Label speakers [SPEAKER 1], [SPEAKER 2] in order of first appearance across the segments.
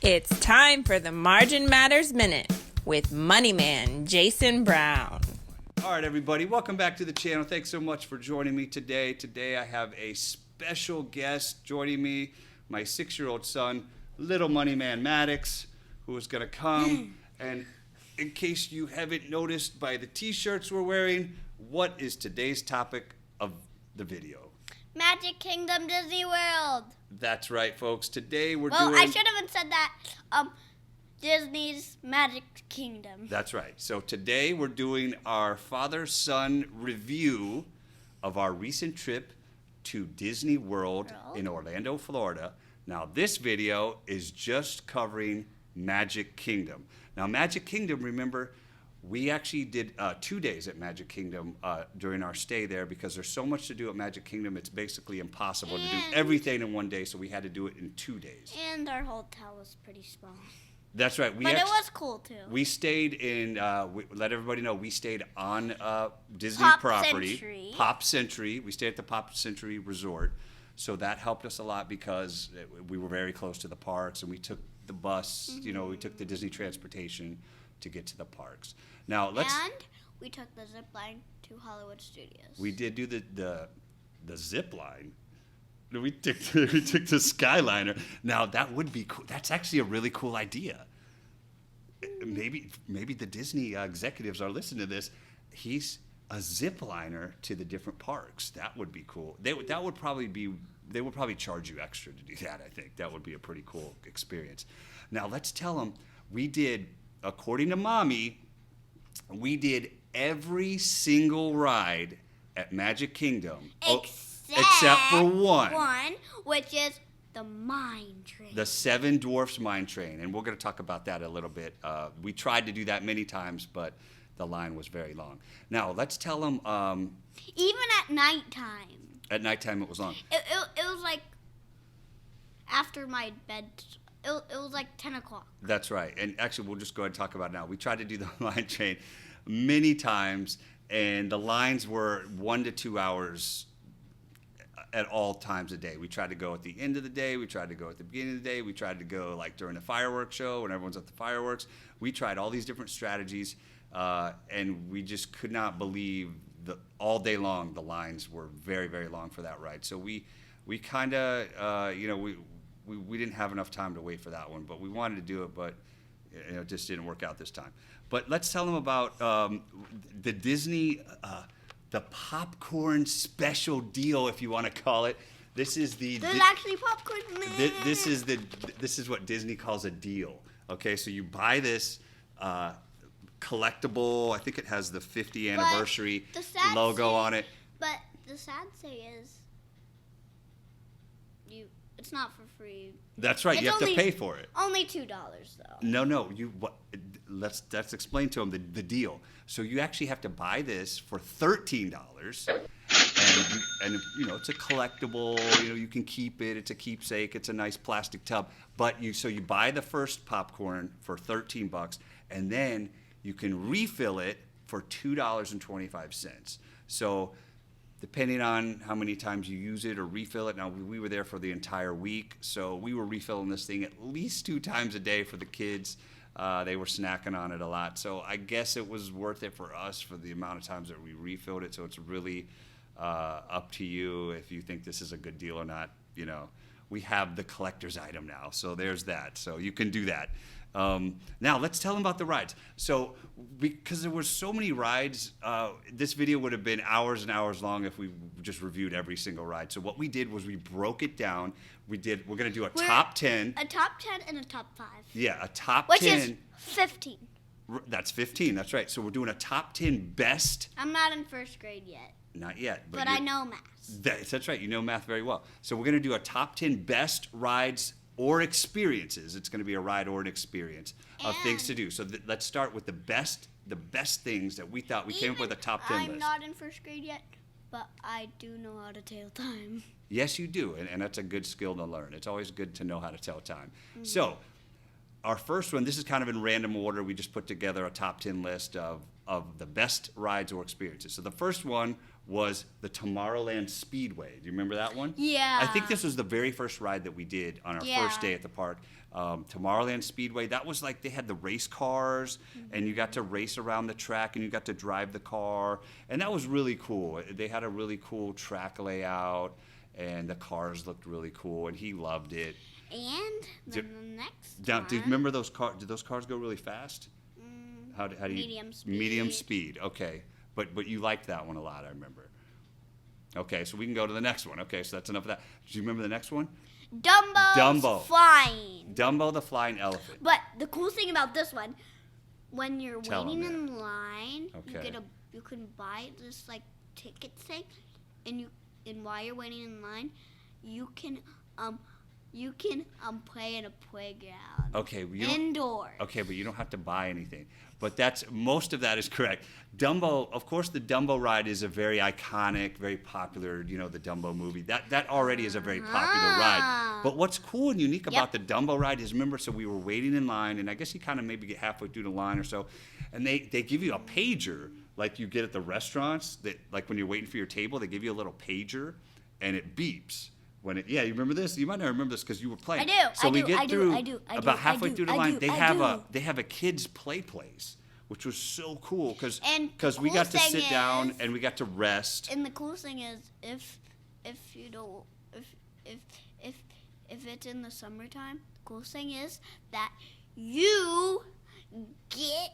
[SPEAKER 1] It's time for the Margin Matters Minute with Money Man Jason Brown.
[SPEAKER 2] All right, everybody, welcome back to the channel. Thanks so much for joining me today. Today I have a special guest joining me, my 6-year-old son, LittleMoneyMan Maddux, who is going to come. And in case you haven't noticed by the t-shirts we're wearing, what is today's topic of the video?
[SPEAKER 3] Magic Kingdom Disney World.
[SPEAKER 2] That's right, folks. Today we're
[SPEAKER 3] Well,
[SPEAKER 2] doing...
[SPEAKER 3] I should have said that. Disney's Magic Kingdom.
[SPEAKER 2] That's right. So today we're doing our father-son review of our recent trip to Disney World in Orlando, Florida. Now this video is just covering Magic Kingdom. Now Magic Kingdom, remember, we actually did 2 days at Magic Kingdom during our stay there because there's so much to do at Magic Kingdom. It's basically impossible to do everything in 1 day, so we had to do it in 2 days.
[SPEAKER 3] And our hotel was pretty small.
[SPEAKER 2] That's right.
[SPEAKER 3] But it was cool, too.
[SPEAKER 2] We stayed in, let everybody know, we stayed on Disney
[SPEAKER 3] Pop
[SPEAKER 2] property.
[SPEAKER 3] Century.
[SPEAKER 2] Pop Century. We stayed at the Pop Century Resort. So that helped us a lot because we were very close to the parks, and we took the bus, we took the Disney transportation to get to the parks. Now, let's...
[SPEAKER 3] And we took the zip line to Hollywood Studios.
[SPEAKER 2] We did do the zip line. We took the Skyliner. Now that would be cool. That's actually a really cool idea. Maybe the Disney executives are listening to this. He's a zip liner to the different parks. That would be cool. They would probably charge you extra to do that. I think that would be a pretty cool experience. Now let's tell them we did, according to Mommy, we did every single ride at Magic Kingdom. Except for one.
[SPEAKER 3] One, which is the Mine Train.
[SPEAKER 2] The Seven Dwarfs Mine Train. And we're going to talk about that a little bit. We tried to do that many times, but the line was very long. Now, let's tell them...
[SPEAKER 3] Even at nighttime.
[SPEAKER 2] At nighttime, it was long.
[SPEAKER 3] It was like after my bed... It was like 10 o'clock.
[SPEAKER 2] That's right. And actually, we'll just go ahead and talk about it now. We tried to do the mine train many times, and the lines were 1 to 2 hours at all times a day. We tried to go at the end of the day. We tried to go at the beginning of the day. We tried to go like during the fireworks show when everyone's at the fireworks. We tried all these different strategies, and we just could not believe that all day long the lines were very, very long for that ride. So we kind of, we didn't have enough time to wait for that one, but we wanted to do it, but it just didn't work out this time. But let's tell them about the Disney... the popcorn special deal, if you want to call it. This is the...
[SPEAKER 3] There's actually popcorn.
[SPEAKER 2] This is what Disney calls a deal. Okay, so you buy this collectible. I think it has the 50th anniversary logo on it.
[SPEAKER 3] But the sad thing is, it's not for free.
[SPEAKER 2] That's right. You have to pay for it.
[SPEAKER 3] Only $2 though.
[SPEAKER 2] No. Let's explain to them the deal. So you actually have to buy this for $13, and it's a collectible. You can keep it. It's a keepsake. It's a nice plastic tub. But you buy the first popcorn for $13, and then you can refill it for $2.25. So depending on how many times you use it or refill it. Now, we were there for the entire week, so we were refilling this thing at least 2 times a day for the kids. They were snacking on it a lot. So I guess it was worth it for us for the amount of times that we refilled it. So it's really up to you if you think this is a good deal or not. We have the collector's item now, so there's that. So you can do that. Now let's tell them about the rides. So because there were so many rides, this video would have been hours and hours long if we just reviewed every single ride. So what we did was we broke it down. We're going to do a top 10.
[SPEAKER 3] A top 10 and a top 5.
[SPEAKER 2] Yeah, a top 10.
[SPEAKER 3] Which is 15.
[SPEAKER 2] That's 15, that's right. So we're doing a top 10 best.
[SPEAKER 3] I'm not in first grade yet.
[SPEAKER 2] Not yet.
[SPEAKER 3] But I know math.
[SPEAKER 2] That's right. You know math very well. So we're going to do a top 10 best rides or experiences. It's going to be a ride or an experience of things to do. So let's start with the best things that we thought. We came up with a top 10 list.
[SPEAKER 3] I'm not in first grade yet, but I do know how to tell time.
[SPEAKER 2] Yes, you do, and that's a good skill to learn. It's always good to know how to tell time. Mm-hmm. So our first one, this is kind of in random order. We just put together a top 10 list of the best rides or experiences. So the first one was the Tomorrowland Speedway. Do you remember that one?
[SPEAKER 3] Yeah.
[SPEAKER 2] I think this was the very first ride that we did on our first day at the park. Tomorrowland Speedway, that was like they had the race cars, and you got to race around the track, and you got to drive the car, and that was really cool. They had a really cool track layout, and the cars looked really cool, and he loved it.
[SPEAKER 3] And then the next
[SPEAKER 2] Now,
[SPEAKER 3] one.
[SPEAKER 2] do you remember those cars? Did those cars go really fast? How do you?
[SPEAKER 3] Medium speed.
[SPEAKER 2] Medium speed. Okay, but you liked that one a lot. I remember. Okay, so we can go to the next one. Okay, so that's enough of that. Do you remember the next one?
[SPEAKER 3] Dumbo's flying.
[SPEAKER 2] Dumbo the flying elephant.
[SPEAKER 3] But the cool thing about this one, when you're
[SPEAKER 2] Tell 'em
[SPEAKER 3] waiting
[SPEAKER 2] that.
[SPEAKER 3] in line,
[SPEAKER 2] Okay.
[SPEAKER 3] you can buy this like ticket thing, and while you're waiting in line, you can play in a playground.
[SPEAKER 2] Okay,
[SPEAKER 3] Indoors.
[SPEAKER 2] Okay, but you don't have to buy anything. But most of that is correct. Dumbo, of course, the Dumbo ride is a very iconic, very popular. The Dumbo movie. That already is a very popular ride. But what's cool and unique about the Dumbo ride is, remember, so we were waiting in line, and I guess you kind of maybe get halfway through the line or so, and they give you a pager like you get at the restaurants. That like when you're waiting for your table, they give you a little pager, and it beeps. You remember this? You might not remember this because you were playing.
[SPEAKER 3] I do.
[SPEAKER 2] So we get through about halfway
[SPEAKER 3] I do,
[SPEAKER 2] through the
[SPEAKER 3] I
[SPEAKER 2] line.
[SPEAKER 3] do,
[SPEAKER 2] They
[SPEAKER 3] I
[SPEAKER 2] have
[SPEAKER 3] do.
[SPEAKER 2] they have a kids play place, which was so cool because
[SPEAKER 3] the
[SPEAKER 2] we
[SPEAKER 3] cool
[SPEAKER 2] got to
[SPEAKER 3] thing
[SPEAKER 2] sit down
[SPEAKER 3] is-
[SPEAKER 2] and we got to rest.
[SPEAKER 3] And the coolest thing is, if you don't, if it's in the summertime, the coolest thing is that you get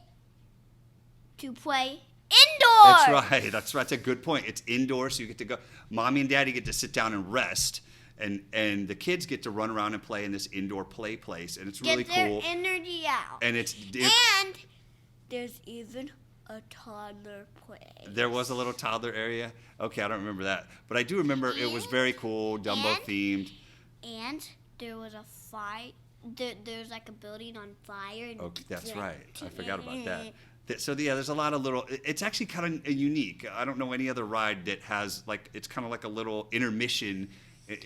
[SPEAKER 3] to play indoors.
[SPEAKER 2] That's right. That's a good point. It's indoors, so you get to go. Mommy and Daddy get to sit down and rest. And the kids get to run around and play in this indoor play place, and it's really
[SPEAKER 3] Get their
[SPEAKER 2] cool.
[SPEAKER 3] energy out.
[SPEAKER 2] And
[SPEAKER 3] And there's even a toddler play.
[SPEAKER 2] There was a little toddler area. Okay, I don't remember that, but I do remember it was very cool, Dumbo themed.
[SPEAKER 3] And there was a fire. There's like a building on fire. And
[SPEAKER 2] Okay, that's right. I forgot about that. So yeah, there's a lot of little. It's actually kind of unique. I don't know any other ride that has it's kind of like a little intermission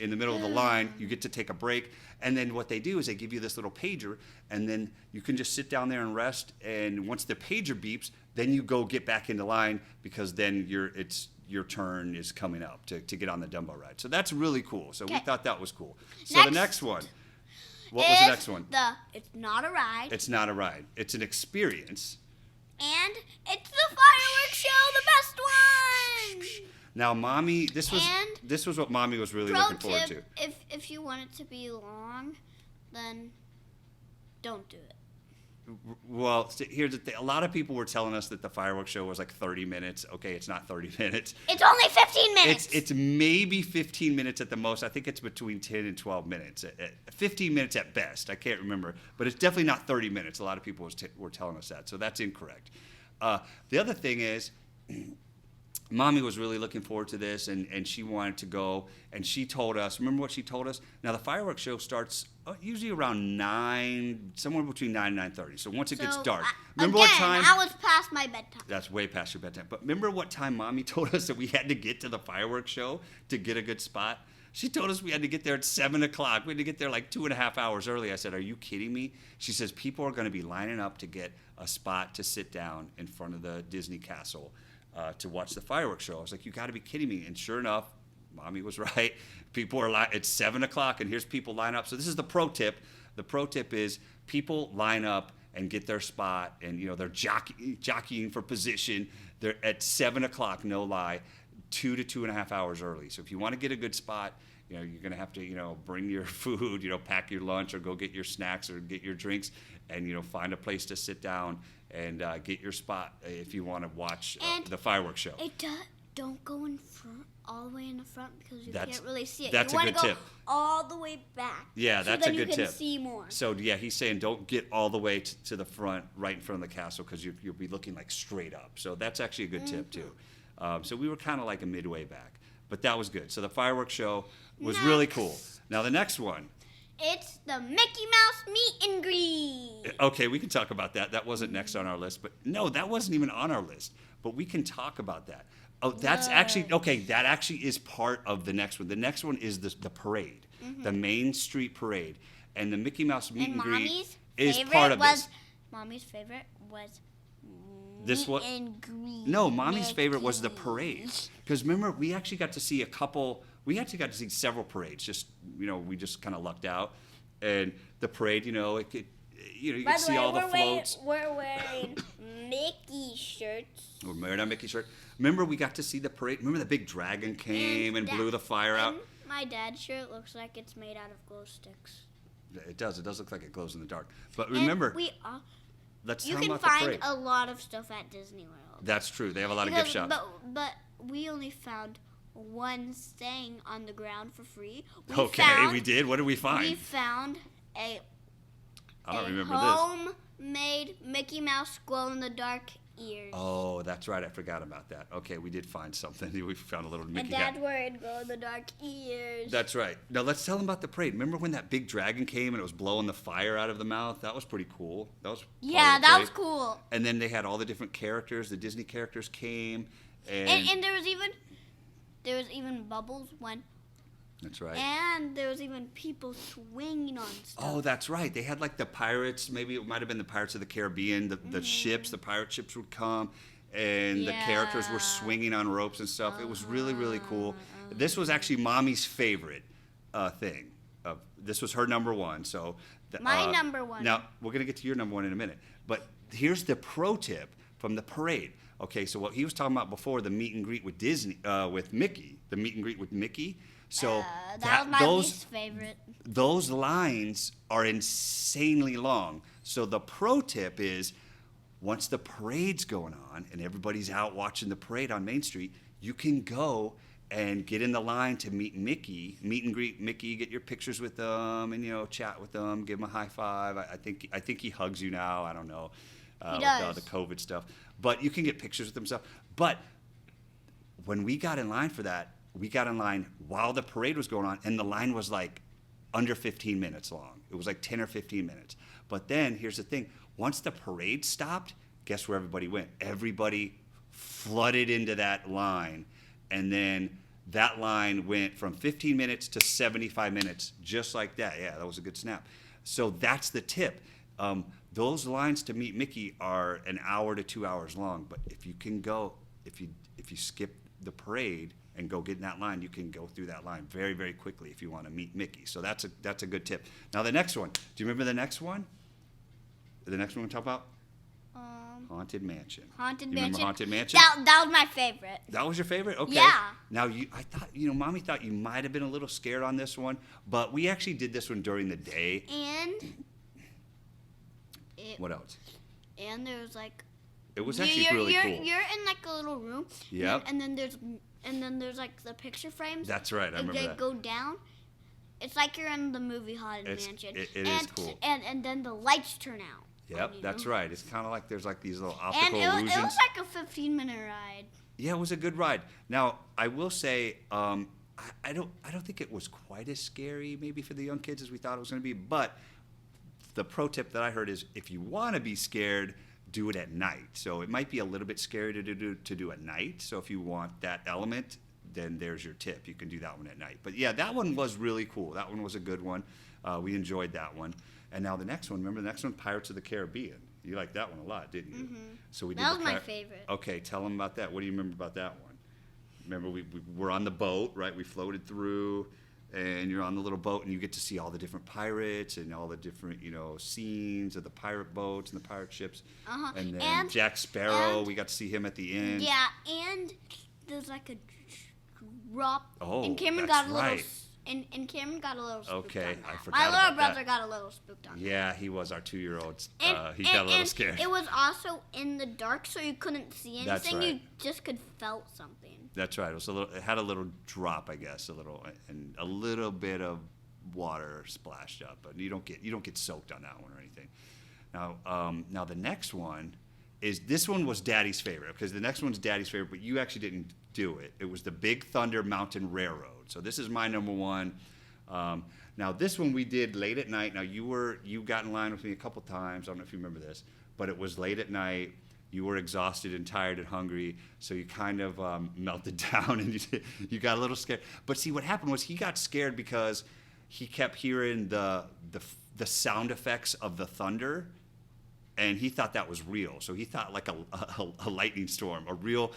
[SPEAKER 2] in the middle of the line. You get to take a break, and then what they do is they give you this little pager, and then you can just sit down there and rest. And once the pager beeps, then you go get back into line because then your turn is coming up to get on the Dumbo ride. So that's really cool. So we thought that was cool. So the next one. What was the next one?
[SPEAKER 3] It's not a ride.
[SPEAKER 2] It's not a ride. It's an experience.
[SPEAKER 3] And it's the fireworks show, the best one.
[SPEAKER 2] Now, Mommy, this was what Mommy was really looking forward to.
[SPEAKER 3] If you want it to be long, then don't do it.
[SPEAKER 2] Well, here's the thing. A lot of people were telling us that the fireworks show was like 30 minutes. Okay, it's not 30 minutes.
[SPEAKER 3] It's only 15 minutes.
[SPEAKER 2] It's maybe 15 minutes at the most. I think it's between 10 and 12 minutes. 15 minutes at best. I can't remember. But it's definitely not 30 minutes. A lot of people were telling us that. So that's incorrect. The other thing is, Mommy was really looking forward to this, and she wanted to go, and she told us, remember what she told us? Now, the fireworks show starts usually around 9, somewhere between 9 and 9:30, so once it gets dark. Remember what time?
[SPEAKER 3] I was past my bedtime.
[SPEAKER 2] That's way past your bedtime. But remember what time Mommy told us that we had to get to the fireworks show to get a good spot? She told us we had to get there at 7 o'clock. We had to get there like 2.5 hours early. I said, are you kidding me? She says, people are going to be lining up to get a spot to sit down in front of the Disney castle to watch the fireworks show. I was like, you got to be kidding me. And sure enough, Mommy was right. People are it's 7 o'clock, and here's people line up. So this is the pro tip. The pro tip is people line up and get their spot, and they're jockeying for position. They're at 7 o'clock, no lie, 2 to 2.5 hours early. So if you want to get a good spot, you're going to have to, bring your food, pack your lunch or go get your snacks or get your drinks and, find a place to sit down and get your spot if you want to watch the fireworks show.
[SPEAKER 3] Don't go in front, all the way in the front, because you can't really see it.
[SPEAKER 2] That's a good tip.
[SPEAKER 3] You want to go all the way back.
[SPEAKER 2] Yeah, that's a good tip.
[SPEAKER 3] So then you can see more.
[SPEAKER 2] So, yeah, he's saying don't get all the way to the front, right in front of the castle, because you'll be looking like straight up. So that's actually a good tip, too. So we were kind of like a midway back. But that was good. So the fireworks show was really cool. Now, the next one.
[SPEAKER 3] It's the Mickey Mouse meet and greet.
[SPEAKER 2] Okay, we can talk about that. That wasn't next on our list. But no, that wasn't even on our list. But we can talk about that. Oh, that's actually, okay, that actually is part of the next one. The next one is the parade, the Main Street Parade. And the Mickey Mouse meet and greet is part of this.
[SPEAKER 3] Mommy's favorite was
[SPEAKER 2] This
[SPEAKER 3] meet
[SPEAKER 2] was
[SPEAKER 3] and greet.
[SPEAKER 2] no, Mommy's favorite was the
[SPEAKER 3] Mickey.
[SPEAKER 2] parades. Because remember, we actually got to see several parades. Just we just kind of lucked out, and the parade, you
[SPEAKER 3] By
[SPEAKER 2] could
[SPEAKER 3] the
[SPEAKER 2] see
[SPEAKER 3] way,
[SPEAKER 2] all the floats.
[SPEAKER 3] we're wearing Mickey shirts.
[SPEAKER 2] We're married on Mickey's shirt. Remember, we got to see the parade. Remember the big dragon came and blew the fire out.
[SPEAKER 3] And my dad's shirt looks like it's made out of glow sticks.
[SPEAKER 2] It does. It does look like it glows in the dark. But
[SPEAKER 3] And
[SPEAKER 2] remember, let's
[SPEAKER 3] you
[SPEAKER 2] tell
[SPEAKER 3] can
[SPEAKER 2] them about the
[SPEAKER 3] find
[SPEAKER 2] parade.
[SPEAKER 3] a lot of stuff at Disney World.
[SPEAKER 2] That's true. They have a lot of gift shops.
[SPEAKER 3] But we only found one thing on the ground for free.
[SPEAKER 2] We did. What did we find?
[SPEAKER 3] We found
[SPEAKER 2] I don't remember this.
[SPEAKER 3] homemade Mickey Mouse glow-in-the-dark ears.
[SPEAKER 2] Oh, that's right. I forgot about that. Okay, we did find something. We found a little Mickey
[SPEAKER 3] And Dad
[SPEAKER 2] hat.
[SPEAKER 3] wearing glow-in-the-dark ears.
[SPEAKER 2] That's right. Now let's tell them about the parade. Remember when that big dragon came and it was blowing the fire out of the mouth? That was pretty cool. That was
[SPEAKER 3] that was cool.
[SPEAKER 2] And then they had all the different characters. The Disney characters came, and
[SPEAKER 3] And there was even bubbles when.
[SPEAKER 2] that's right.
[SPEAKER 3] And there was even people swinging on stuff.
[SPEAKER 2] Oh, that's right. They had like the pirates. Maybe it might have been the Pirates of the Caribbean. The ships, the pirate ships would come, and the characters were swinging on ropes and stuff. It was really, really cool. This was actually Mommy's favorite thing. This was her number one. So
[SPEAKER 3] My number one.
[SPEAKER 2] Now we're gonna get to your number one in a minute. But here's the pro tip from the parade. Okay, so what he was talking about before, the meet and greet with with Mickey, the meet and greet with Mickey. So
[SPEAKER 3] that was my least favorite.
[SPEAKER 2] Those lines are insanely long. So the pro tip is, once the parade's going on and everybody's out watching the parade on Main Street, you can go and get in the line to meet and greet Mickey, get your pictures with them, and chat with them, give them a high five. I think he hugs you now. I don't know.
[SPEAKER 3] He
[SPEAKER 2] with
[SPEAKER 3] does.
[SPEAKER 2] the COVID stuff, but you can get pictures with himself. But when we got in line for that, we got in line while the parade was going on, and the line was like under 15 minutes long. It was like 10 or 15 minutes. But then here's the thing: once the parade stopped, guess where everybody went? Everybody flooded into that line, and then that line went from 15 minutes to 75 minutes, just like that. Yeah, that was a good snap. So that's the tip. Those lines to meet Mickey are an hour to 2 hours long, but if you skip the parade and go get in that line, you can go through that line very, very quickly if you want to meet Mickey. So that's a good tip. Now the next one. Do you remember the next one? The next one we talk about? Haunted Mansion.
[SPEAKER 3] Haunted
[SPEAKER 2] You
[SPEAKER 3] Mansion.
[SPEAKER 2] remember Haunted Mansion?
[SPEAKER 3] That was my favorite.
[SPEAKER 2] That was your favorite? Okay.
[SPEAKER 3] Yeah.
[SPEAKER 2] Now I thought, Mommy thought you might have been a little scared on this one, but we actually did this one during the day.
[SPEAKER 3] And
[SPEAKER 2] What else?
[SPEAKER 3] And there was like.
[SPEAKER 2] It was actually really cool.
[SPEAKER 3] You're in like a little room.
[SPEAKER 2] Yep.
[SPEAKER 3] And then there's like the picture frames.
[SPEAKER 2] That's right. I remember
[SPEAKER 3] they
[SPEAKER 2] that.
[SPEAKER 3] go down. It's like you're in the movie Haunted Mansion.
[SPEAKER 2] It is cool.
[SPEAKER 3] And then the lights turn out.
[SPEAKER 2] Yep, that's right. It's kind of like there's like these little
[SPEAKER 3] And
[SPEAKER 2] optical illusions.
[SPEAKER 3] it was like a 15-minute ride.
[SPEAKER 2] Yeah, it was a good ride. Now, I will say, I don't think it was quite as scary maybe for the young kids as we thought it was going to be. But the pro tip that I heard is, if you want to be scared, do it at night. So it might be a little bit scary to do at night. So if you want that element, then there's your tip. You can do that one at night. But yeah, that one was really cool. That one was a good one. We enjoyed that one. And now the next one, remember the next one, Pirates of the Caribbean. You liked that one a lot, didn't you?
[SPEAKER 3] Mm-hmm.
[SPEAKER 2] So we
[SPEAKER 3] That was my favorite.
[SPEAKER 2] Okay, tell them about that. What do you remember about that one? Remember we were on the boat, right? We floated through, and you're on the little boat, and you get to see all the different pirates and all the different, scenes of the pirate boats and the pirate ships.
[SPEAKER 3] Uh-huh.
[SPEAKER 2] And then
[SPEAKER 3] And-
[SPEAKER 2] Jack Sparrow,
[SPEAKER 3] and-
[SPEAKER 2] we got to see him at the end.
[SPEAKER 3] Yeah, and there's like a drop.
[SPEAKER 2] Oh,
[SPEAKER 3] and Cameron
[SPEAKER 2] that's
[SPEAKER 3] got a little.
[SPEAKER 2] right.
[SPEAKER 3] And Cameron got a little spooked
[SPEAKER 2] Okay,
[SPEAKER 3] on that.
[SPEAKER 2] I forgot
[SPEAKER 3] My
[SPEAKER 2] about
[SPEAKER 3] little brother
[SPEAKER 2] that.
[SPEAKER 3] got a little spooked on that.
[SPEAKER 2] Yeah, he was our 2-year-old.
[SPEAKER 3] And,
[SPEAKER 2] He got a little
[SPEAKER 3] and
[SPEAKER 2] scared.
[SPEAKER 3] It was also in the dark, so you couldn't see anything.
[SPEAKER 2] That's right.
[SPEAKER 3] You just could felt something.
[SPEAKER 2] That's right. It had a little drop, I guess, and a little bit of water splashed up, but you don't get soaked on that one or anything. Now the next one this one was Daddy's favorite, because the next one's Daddy's favorite, but you actually didn't do it. It was the Big Thunder Mountain Railroad. So this is my number one. Now this one we did late at night. Now you got in line with me a couple times. I don't know if you remember this, but it was late at night. You were exhausted and tired and hungry, so you kind of melted down and you got a little scared. But see, what happened was he got scared because he kept hearing the sound effects of the thunder, and he thought that was real. So he thought like a lightning storm, a real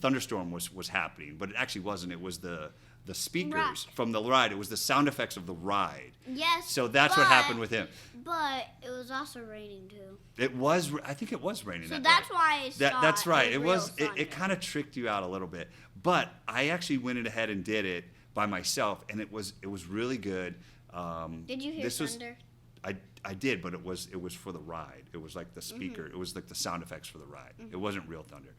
[SPEAKER 2] thunderstorm was happening, but it actually wasn't. It was the speakers from the ride. It was the sound effects of the ride.
[SPEAKER 3] Yes.
[SPEAKER 2] So that's what happened with him.
[SPEAKER 3] But it was also raining too.
[SPEAKER 2] It was. I think it was raining.
[SPEAKER 3] So
[SPEAKER 2] that
[SPEAKER 3] that's
[SPEAKER 2] day.
[SPEAKER 3] why I thought
[SPEAKER 2] That's right.
[SPEAKER 3] It
[SPEAKER 2] was. It kind of tricked you out a little bit. But I actually went ahead and did it by myself, and it was really good.
[SPEAKER 3] Did you hear thunder?
[SPEAKER 2] I did, but it was for the ride. It was like the speaker. It was like the sound effects for the ride. It wasn't real thunder.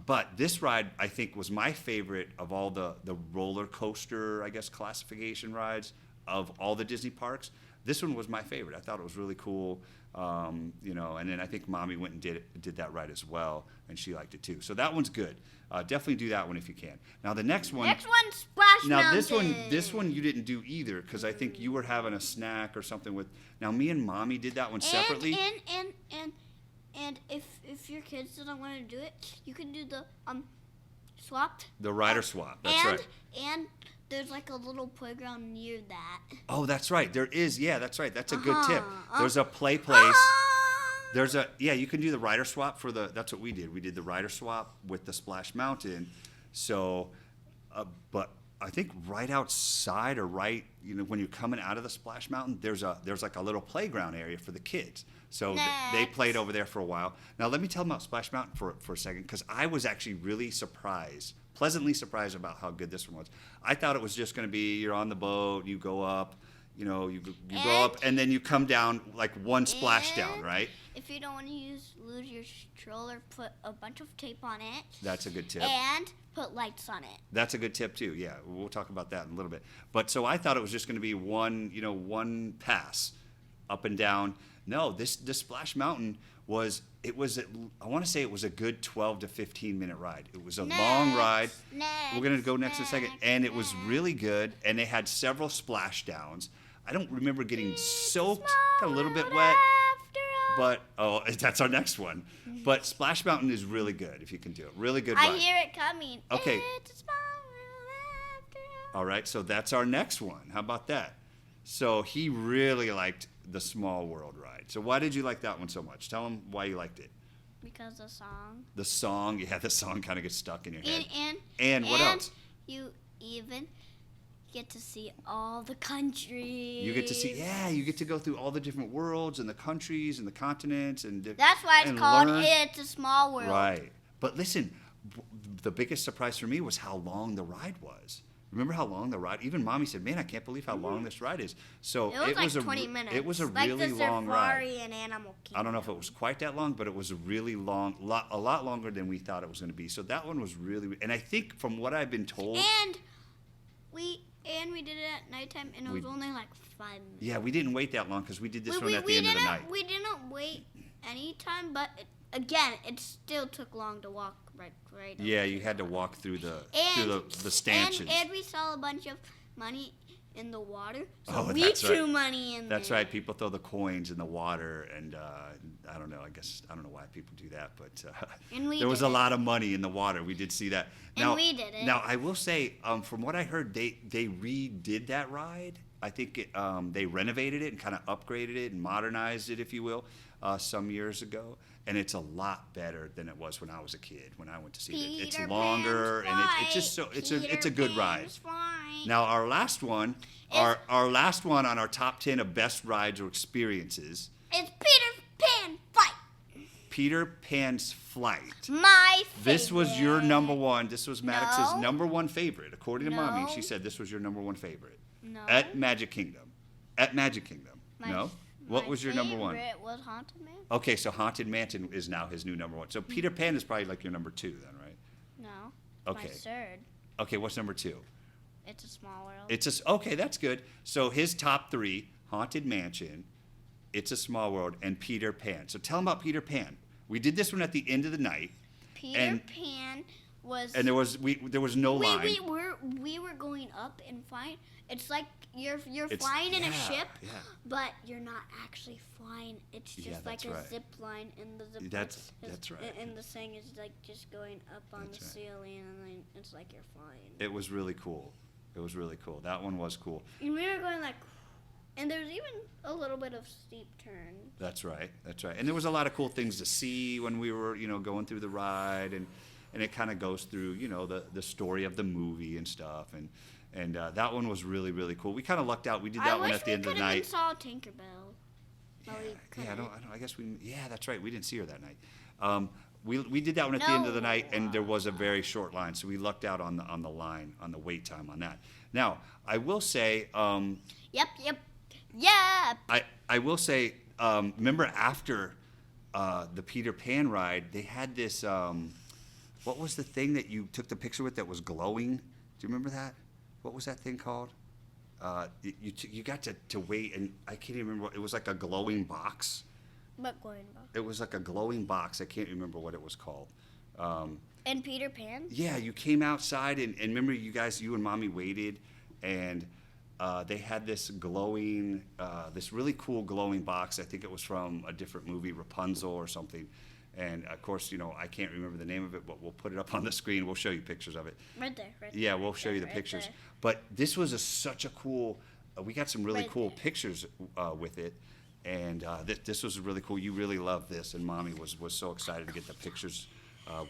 [SPEAKER 2] But this ride, I think, was my favorite of all the roller coaster, I guess, classification rides of all the Disney parks. This one was my favorite. I thought it was really cool, and then I think Mommy went and did that ride as well, and she liked it too. So that one's good. Definitely do that one if you can. Now the next one.
[SPEAKER 3] Splash
[SPEAKER 2] Now
[SPEAKER 3] Mountain.
[SPEAKER 2] this one you didn't do either because I think you were having a snack or something with. Now me and Mommy did that one separately.
[SPEAKER 3] And if your kids don't want to do it, you can do the swapped.
[SPEAKER 2] The rider swap. That's right.
[SPEAKER 3] And there's like a little playground near that.
[SPEAKER 2] Oh, that's right. There is. Yeah, that's right. That's a good tip. There's a play place. You can do the rider swap that's what we did. We did the rider swap with the Splash Mountain. So, but I think right outside or right, when you're coming out of the Splash Mountain, there's like a little playground area for the kids. So they played over there for a while. Now let me tell them about Splash Mountain for a second because I was actually really pleasantly surprised about how good this one was. I thought it was just going to be you're on the boat, you go up, you go up, and then you come down like one splashdown, right?
[SPEAKER 3] If you don't want to lose your stroller, put a bunch of tape on it.
[SPEAKER 2] That's a good tip.
[SPEAKER 3] And put lights on it.
[SPEAKER 2] That's a good tip too. Yeah, we'll talk about that in a little bit. But so I thought it was just going to be one pass up and down. No, the Splash Mountain I want to say it was a good 12 to 15 minute ride. It was a long ride. We're going to go next in a second. And it was really good. And they had several splashdowns. I don't remember getting soaked, got a little bit wet. But, that's our next one. But Splash Mountain is really good if you can do it. Really good ride.
[SPEAKER 3] I hear it coming.
[SPEAKER 2] Okay.
[SPEAKER 3] It's a small world after all.
[SPEAKER 2] All right, so that's our next one. How about that? So he really liked the Small World ride. So why did you like that one so much? Tell him why you liked it.
[SPEAKER 3] Because the song.
[SPEAKER 2] The song, the song kind of gets stuck in your head.
[SPEAKER 3] And
[SPEAKER 2] what else?
[SPEAKER 3] You even get to see all the countries.
[SPEAKER 2] You get to go through all the different worlds and the countries and the continents and
[SPEAKER 3] that's why it's called It's a Small World.
[SPEAKER 2] Right. But listen, the biggest surprise for me was how long the ride was. Remember how long the ride? Even Mommy said, "Man, I can't believe how long this ride is." So
[SPEAKER 3] it was like 20 minutes.
[SPEAKER 2] It was a
[SPEAKER 3] like
[SPEAKER 2] really
[SPEAKER 3] the
[SPEAKER 2] long ride.
[SPEAKER 3] and Animal Kingdom.
[SPEAKER 2] I don't know if it was quite that long, but it was a really long, a lot longer than we thought it was going to be. So that one was really, and I think from what I've been told,
[SPEAKER 3] and we did it at nighttime, and it was only like 5 minutes.
[SPEAKER 2] Yeah, we didn't wait that long because we did this one at the end of the night.
[SPEAKER 3] We didn't wait any time, but again, it still took long to walk right.
[SPEAKER 2] Yeah, you had to walk through the stanchions.
[SPEAKER 3] And we saw a bunch of money in the water.
[SPEAKER 2] So
[SPEAKER 3] we threw money in there.
[SPEAKER 2] That's right. People throw the coins in the water, and I don't know. I don't know why people do that, but there was a lot of money in the water. We did see that.
[SPEAKER 3] And we did it.
[SPEAKER 2] Now I will say, from what I heard, they redid that ride. I think they renovated it and kind of upgraded it and modernized it, if you will, some years ago. And it's a lot better than it was when I was a kid, when I went to see it. It's longer, and it's just so it's a good ride. Now our last one, our last one on our top 10 of best rides or experiences.
[SPEAKER 3] It's Peter Pan Flight.
[SPEAKER 2] Peter Pan's Flight.
[SPEAKER 3] My favorite.
[SPEAKER 2] This was your number one. This was Maddox's number one favorite, according to Mommy. She said this was your number one favorite.
[SPEAKER 3] No.
[SPEAKER 2] At Magic Kingdom. No. What was your number one?
[SPEAKER 3] My favorite was Haunted Mansion.
[SPEAKER 2] Okay, so Haunted Mansion is now his new number one. So Peter Pan is probably like your number 2 then, right?
[SPEAKER 3] No.
[SPEAKER 2] Okay.
[SPEAKER 3] My third.
[SPEAKER 2] Okay, what's number 2?
[SPEAKER 3] It's a Small World.
[SPEAKER 2] Okay, that's good. So his top 3: Haunted Mansion, It's a Small World, and Peter Pan. So tell him about Peter Pan. We did this one at the end of the night.
[SPEAKER 3] Pan was.
[SPEAKER 2] And there was no line.
[SPEAKER 3] We were going up and flying. It's like you're flying in a ship, but you're not actually flying. It's just like a zip line, and the zip
[SPEAKER 2] that's right.
[SPEAKER 3] And the thing is like just going up on the ceiling, and then it's like you're flying.
[SPEAKER 2] It was really cool. That one was cool.
[SPEAKER 3] And we were going like. And there's even a little bit of steep turns.
[SPEAKER 2] That's right. And there was a lot of cool things to see when we were, going through the ride, and it kind of goes through, the story of the movie and stuff, and that one was really, really cool. We kind of lucked out. We did that one at the end of the night.
[SPEAKER 3] I wish we could have saw Tinkerbell.
[SPEAKER 2] I guess we. Yeah, that's right. We didn't see her that night. We did that one at the end of the night, and there was a very short line, so we lucked out on the line, on the wait time on that. Now, I will say.
[SPEAKER 3] Yep.
[SPEAKER 2] I will say, remember after the Peter Pan ride, they had this. What was the thing that you took the picture with that was glowing? Do you remember that? What was that thing called? You got to wait, and I can't even remember. It was like a glowing box.
[SPEAKER 3] What glowing box?
[SPEAKER 2] It was like a glowing box. I can't remember what it was called.
[SPEAKER 3] And Peter Pan?
[SPEAKER 2] Yeah, you came outside, and remember you and Mommy waited, and they had this glowing, this really cool glowing box. I think it was from a different movie, Rapunzel or something. And of course, I can't remember the name of it, but we'll put it up on the screen. We'll show you pictures of it.
[SPEAKER 3] Right there.
[SPEAKER 2] Yeah, we'll show you the pictures.
[SPEAKER 3] There.
[SPEAKER 2] But this was such a cool. We got some really cool pictures with it, and this was really cool. You really loved this, and Mommy was so excited to get the pictures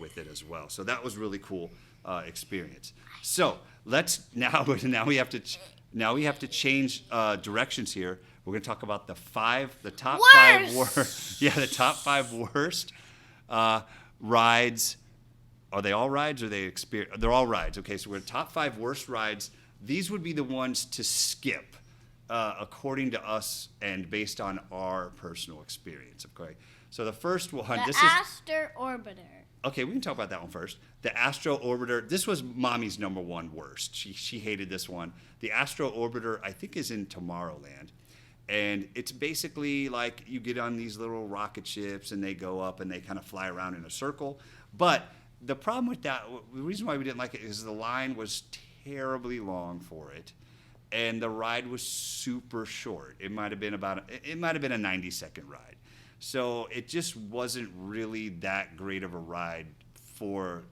[SPEAKER 2] with it as well. So that was really cool experience. So let's now we have to change directions here. We're going to talk about the top five worst. Yeah, the top 5 worst rides. Are they all rides, or they're all rides? Okay, so we're top 5 worst rides. These would be the ones to skip, according to us and based on our personal experience. Okay, so the first one.
[SPEAKER 3] The Astro Orbiter.
[SPEAKER 2] Okay, we can talk about that one first. The Astro Orbiter. This was Mommy's number 1 worst. She hated this one. The Astro Orbiter, I think, is in Tomorrowland. And it's basically like you get on these little rocket ships and they go up and they kind of fly around in a circle. But the problem with that, the reason why we didn't like it is the line was terribly long for it. And the ride was super short. It might have been a 90-second ride. So it just wasn't really that great of a ride for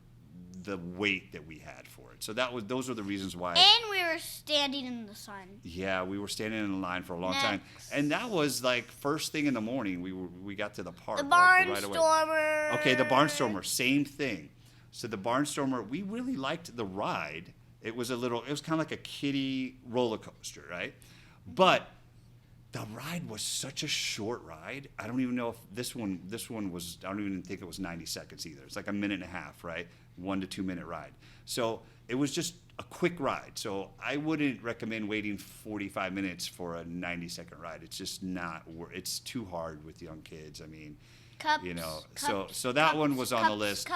[SPEAKER 2] the wait that we had for it. So those were the reasons why.
[SPEAKER 3] And we were standing in the sun.
[SPEAKER 2] Yeah, we were standing in line for a long time. And that was like first thing in the morning. We got to the park.
[SPEAKER 3] The
[SPEAKER 2] right
[SPEAKER 3] Barnstormer.
[SPEAKER 2] away. Okay, the Barnstormer, same thing. So the Barnstormer, we really liked the ride. It was kind of like a kiddie roller coaster, right? But the ride was such a short ride. I don't even know if this one was, I don't even think it was 90 seconds either. It's like a minute and a half, right? 1 to 2 minute ride. So it was just a quick ride. So I wouldn't recommend waiting 45 minutes for a 90-second ride. It's just it's too hard with young kids. I mean, so that one was on the list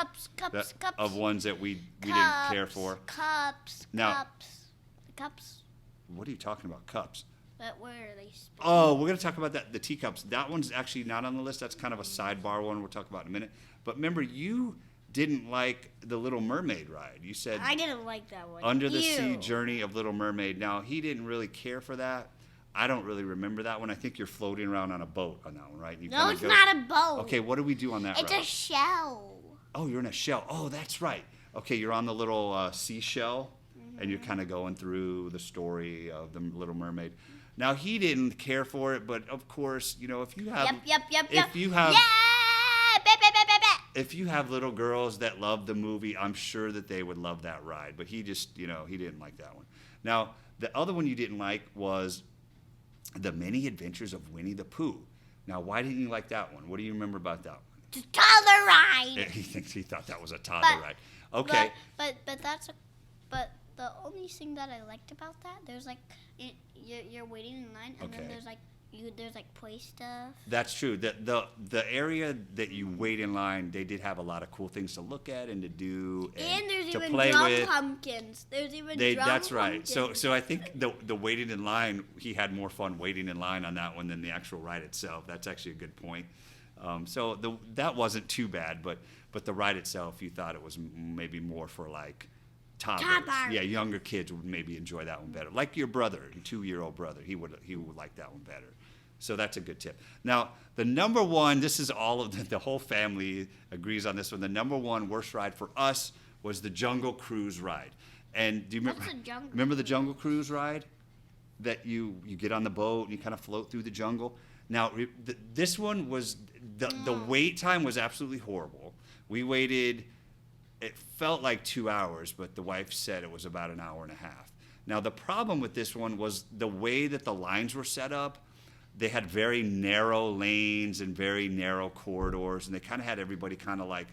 [SPEAKER 2] of ones that we didn't care for.
[SPEAKER 3] Cups.
[SPEAKER 2] What are you talking about, cups?
[SPEAKER 3] But where are they spinning?
[SPEAKER 2] Oh, we're going to talk about the teacups. That one's actually not on the list. That's kind of a sidebar one we'll talk about in a minute. But remember, you didn't like the Little Mermaid ride. You said
[SPEAKER 3] I didn't like that one.
[SPEAKER 2] Under the Sea Journey of Little Mermaid. Now, he didn't really care for that. I don't really remember that one. I think you're floating around on a boat on that one, right?
[SPEAKER 3] No, it's not a boat.
[SPEAKER 2] Okay, what do we do on that ride?
[SPEAKER 3] It's a shell.
[SPEAKER 2] Oh, you're in a shell. Oh, that's right. Okay, you're on the little seashell, and you're kind of going through the story of the Little Mermaid. Now, he didn't care for it, but of course, if you have... If you have little girls that love the movie, I'm sure that they would love that ride. But he just, he didn't like that one. Now, the other one you didn't like was The Many Adventures of Winnie the Pooh. Now, why didn't you like that one? What do you remember about that one?
[SPEAKER 3] The toddler ride.
[SPEAKER 2] He thought that was a toddler ride. Okay.
[SPEAKER 3] But the only thing that I liked about that, there's like you're waiting in line, and then there's like play stuff.
[SPEAKER 2] That's true. The area that you wait in line, they did have a lot of cool things to look at and to do and
[SPEAKER 3] there's
[SPEAKER 2] to
[SPEAKER 3] even
[SPEAKER 2] play
[SPEAKER 3] drum
[SPEAKER 2] with.
[SPEAKER 3] pumpkins. There's even drum
[SPEAKER 2] That's right.
[SPEAKER 3] pumpkins.
[SPEAKER 2] So I think the waiting in line, he had more fun waiting in line on that one than the actual ride itself. That's actually a good point. That wasn't too bad, but the ride itself, you thought it was maybe more for like toddlers. Yeah, younger kids would maybe enjoy that one better. Like your brother, your 2-year-old brother, he would like that one better. So that's a good tip. Now, the number one, this is all of the whole family agrees on this one. The number one worst ride for us was the Jungle Cruise ride. And do you remember the Jungle Cruise ride? that you get on the boat and you kind of float through the jungle. Now, this one was, the wait time was absolutely horrible. We waited, it felt like 2 hours, but the wife said it was about an hour and a half. Now, the problem with this one was the way that the lines were set up. They had very narrow lanes and very narrow corridors, and they kind of had everybody kind of like,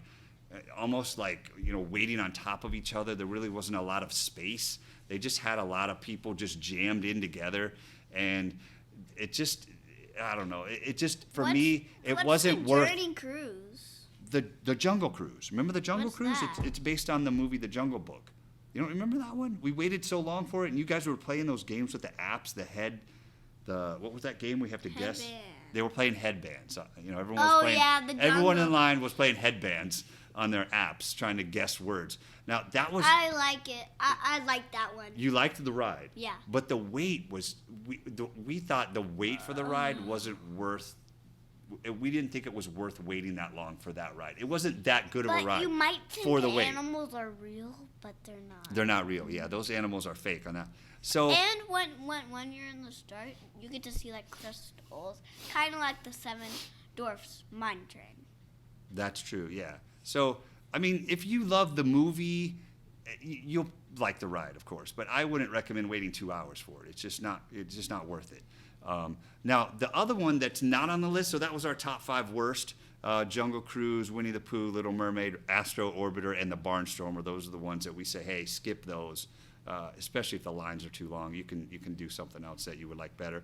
[SPEAKER 2] almost like, waiting on top of each other. There really wasn't a lot of space. They just had a lot of people just jammed in together, and it just, I don't know. It just, for me, it wasn't worth.
[SPEAKER 3] What's the Journey Cruise?
[SPEAKER 2] The Jungle Cruise. Remember the Jungle
[SPEAKER 3] What's
[SPEAKER 2] Cruise?
[SPEAKER 3] that?
[SPEAKER 2] It's based on the movie The Jungle Book. You don't remember that one? We waited so long for it, and you guys were playing those games with the apps, what was that game we have to guess?
[SPEAKER 3] Headband.
[SPEAKER 2] They were playing headbands. Everyone was playing. Everyone in line was playing headbands on their apps, trying to guess words. Now that was.
[SPEAKER 3] I like it. I like that one.
[SPEAKER 2] You liked the ride.
[SPEAKER 3] Yeah.
[SPEAKER 2] But the wait was. We thought the wait for the ride wasn't worth. We didn't think it was worth waiting that long for that ride. It wasn't that good of a ride.
[SPEAKER 3] But you might think
[SPEAKER 2] for the wait.
[SPEAKER 3] animals are real, but they're not.
[SPEAKER 2] They're not real. Yeah, those animals are fake on that. So.
[SPEAKER 3] And when you're in the start, you get to see like crystals, kind of like the Seven Dwarfs Mine Train.
[SPEAKER 2] That's true. Yeah. So I mean, if you love the movie, you'll like the ride, of course. But I wouldn't recommend waiting 2 hours for it. It's just not worth it. Now, the other one that's not on the list, so that was our top 5 worst, Jungle Cruise, Winnie the Pooh, Little Mermaid, Astro Orbiter, and the Barnstormer. Those are the ones that we say, hey, skip those, especially if the lines are too long. You can do something else that you would like better.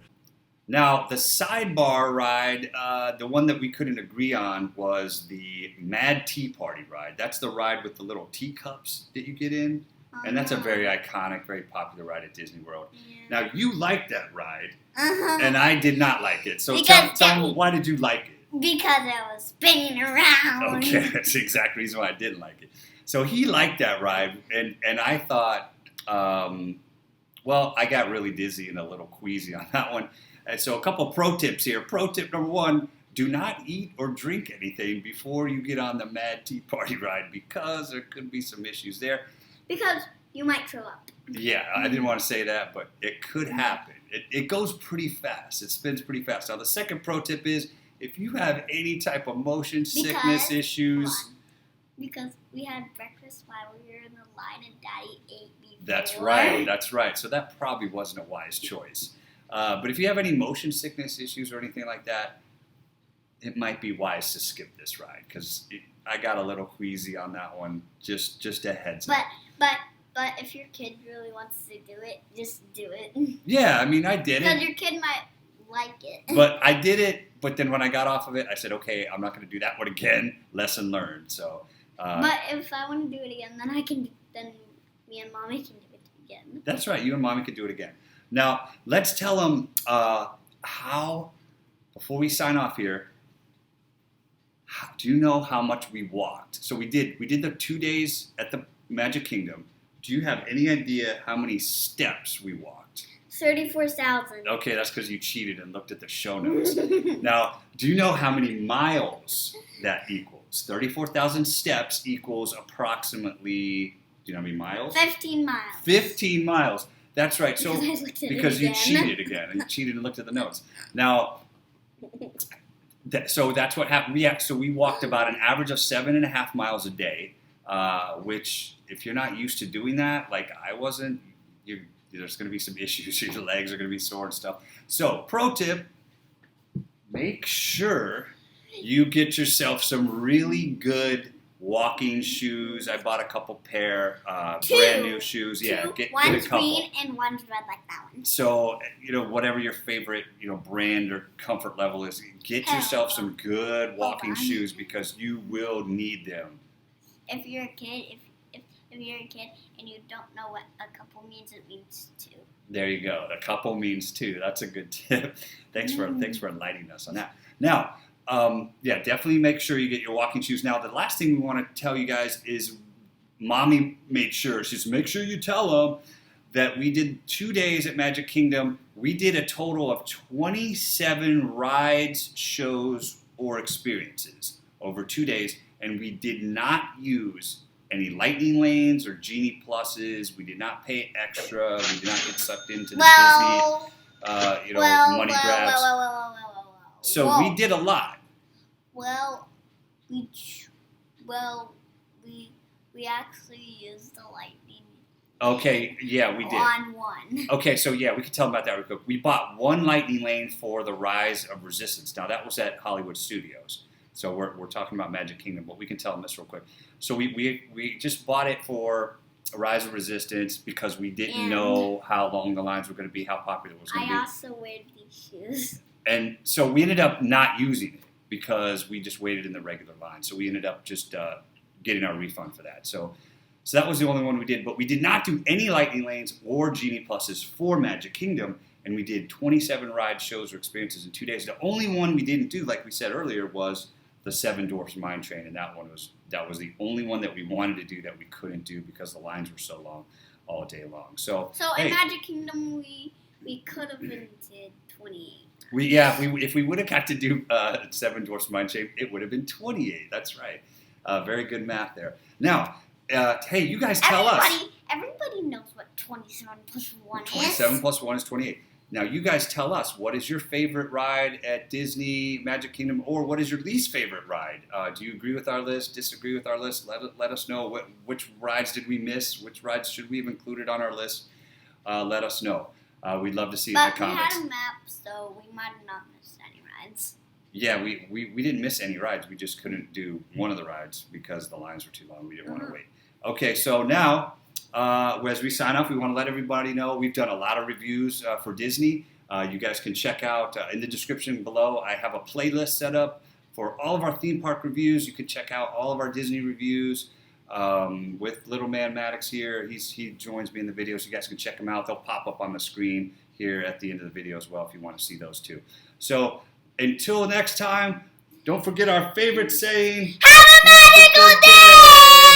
[SPEAKER 2] Now, the sidebar ride, the one that we couldn't agree on was the Mad Tea Party ride. That's the ride with the little teacups that you get in. And that's a very iconic, very popular ride at Disney World. Yeah. Now, you liked that ride, and I did not like it. So tell me, why did you like it?
[SPEAKER 3] Because it was spinning around.
[SPEAKER 2] Okay, that's the exact reason why I didn't like it. So he liked that ride, and I thought, I got really dizzy and a little queasy on that one. And so a couple pro tips here. Pro tip number 1, do not eat or drink anything before you get on the Mad Tea Party ride, because there could be some issues there.
[SPEAKER 3] Because you might throw up.
[SPEAKER 2] Yeah, I didn't want to say that, but it could happen. It goes pretty fast. It spins pretty fast. Now, the second pro tip is, if you have any type of motion sickness issues.
[SPEAKER 3] Because we had breakfast while we were in the line and Daddy ate before.
[SPEAKER 2] That's right. So that probably wasn't a wise choice. But if you have any motion sickness issues or anything like that, it might be wise to skip this ride, because I got a little queasy on that one. Just a heads up.
[SPEAKER 3] But if your kid really wants to do it, just do it.
[SPEAKER 2] Yeah, I mean, I did it.
[SPEAKER 3] Because your kid might like it.
[SPEAKER 2] But I did it, but then when I got off of it, I said, okay, I'm not going to do that one again. Lesson learned. So.
[SPEAKER 3] But if I want to do it again, then me and Mommy can do it again.
[SPEAKER 2] That's right. You and Mommy can do it again. Now, let's tell them how, before we sign off here, do you know how much we walked? So we did the 2 days at the Magic Kingdom. Do you have any idea how many steps we walked?
[SPEAKER 3] 34,000.
[SPEAKER 2] Okay, that's because you cheated and looked at the show notes. Now, do you know how many miles that equals? 34,000 steps equals approximately, do you know how many miles?
[SPEAKER 3] 15 miles.
[SPEAKER 2] 15 miles. That's right. So
[SPEAKER 3] because
[SPEAKER 2] you cheated again, and you cheated and looked at the notes. Now, so that's what happened. So we walked about an average of 7.5 miles a day, which, if you're not used to doing that, like I wasn't, there's going to be some issues. Your legs are going to be sore and stuff. So, pro tip, make sure you get yourself some really good walking shoes. I bought a couple pair, brand new shoes. Yeah, get a couple.
[SPEAKER 3] One's green and one's red like that one.
[SPEAKER 2] So, whatever your favorite, brand or comfort level is, get yourself some good walking shoes, because you will need them.
[SPEAKER 3] If you're a kid, if you're a kid and you don't know what a couple means, it means 2.
[SPEAKER 2] There you go. A couple means 2. That's a good tip. Thanks for enlightening us on that. Now, definitely make sure you get your walking shoes. Now, the last thing we want to tell you guys is, Mommy made sure. She says, make sure you tell them that we did 2 days at Magic Kingdom. We did a total of 27 rides, shows, or experiences over 2 days, and we did not use any lightning lanes or Genie Pluses. We did not pay extra. We did not get sucked into the Disney, money grabs. So we did a lot.
[SPEAKER 3] We actually used the lightning.
[SPEAKER 2] Okay, yeah, we did.
[SPEAKER 3] On one.
[SPEAKER 2] Okay, so yeah, we can tell them about that real quick. We bought one lightning lane for the Rise of Resistance. Now that was at Hollywood Studios. So we're talking about Magic Kingdom, but we can tell them this real quick. So we just bought it for Rise of Resistance because we didn't know how long the lines were going to be, how popular it was going to be.
[SPEAKER 3] I also wear these shoes.
[SPEAKER 2] And so we ended up not using it because we just waited in the regular line. So we ended up just getting our refund for that. So that was the only one we did. But we did not do any lightning lanes or Genie Pluses for Magic Kingdom. And we did 27 rides, shows, or experiences in 2 days. The only one we didn't do, like we said earlier, was the Seven Dwarfs Mine Train. And that was the only one that we wanted to do that we couldn't do because the lines were so long all day long. So
[SPEAKER 3] in Magic Kingdom, we could have been did 28.
[SPEAKER 2] If we would have got to do Seven Dwarfs Mine Train, it would have been 28. That's right. Very good math there. Now, hey, you guys tell us.
[SPEAKER 3] Everybody knows what 27 plus 1 is.
[SPEAKER 2] 27 plus 1 is 28. Now, you guys tell us, what is your favorite ride at Disney, Magic Kingdom, or what is your least favorite ride? Do you agree with our list, disagree with our list? Let us know which rides did we miss, which rides should we have included on our list. Let us know. We'd love to see it in the comments.
[SPEAKER 3] But we had a map, so we might have not missed any rides.
[SPEAKER 2] Yeah, we didn't miss any rides. We just couldn't do one of the rides because the lines were too long. We didn't want to wait. Okay, so now, as we sign off, we want to let everybody know we've done a lot of reviews for Disney. You guys can check out in the description below. I have a playlist set up for all of our theme park reviews. You can check out all of our Disney reviews with Little Man Maddux here. He joins me in the videos. You guys can check them out. They'll pop up on the screen here at the end of the video as well if you want to see those too. So until next time, don't forget our favorite saying.
[SPEAKER 3] Have a magical day!